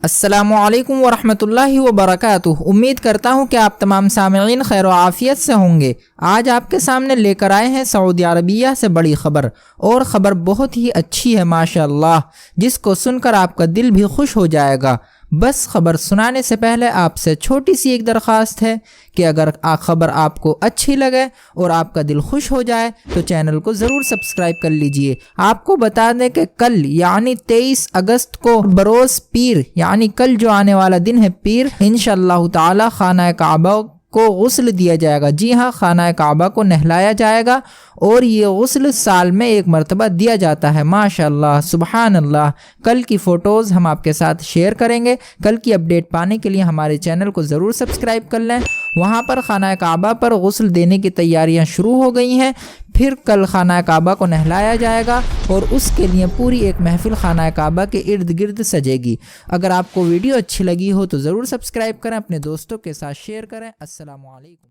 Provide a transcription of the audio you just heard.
अस्सलामुअलैकुम वरहमतुल्लाहि वबरकातुह। उम्मीद करता हूँ कि आप तमाम सामिईन खैर व आफ़ियत से होंगे। आज आपके सामने लेकर आए हैं सऊदी अरबिया से बड़ी ख़बर, और ख़बर बहुत ही अच्छी है माशाअल्लाह, जिसको सुनकर आपका दिल भी खुश हो जाएगा। बस ख़बर सुनाने से पहले आपसे छोटी सी एक दरख्वास्त है कि अगर ख़बर आपको अच्छी लगे और आपका दिल खुश हो जाए तो चैनल को ज़रूर सब्सक्राइब कर लीजिए। आपको बता दें कि कल यानी 23 अगस्त को बरोज़ पीर यानी कल जो आने वाला दिन है पीर, इंशाअल्लाह ताला खाना काबा को गुस्ल दिया जाएगा। जी हाँ, खाना काबा को नहलाया जाएगा और ये गुस्ल साल में एक मरतबा दिया जाता है। माशाअल्लाह, सुबहान अल्लाह। कल की फ़ोटोज़ हम आपके साथ शेयर करेंगे। कल की अपडेट पाने के लिए हमारे चैनल को ज़रूर सब्सक्राइब कर लें। वहाँ पर खाना काबा पर गुस्ल देने की तैयारियाँ शुरू हो गई हैं। फिर कल खाना काबा को नहलाया जाएगा और उसके लिए पूरी एक महफिल खाना काबा के इर्द गिर्द सजेगी। अगर आपको वीडियो अच्छी लगी हो तो ज़रूर सब्सक्राइब करें, अपने दोस्तों के साथ शेयर करें। अस्सलामु अलैकुम।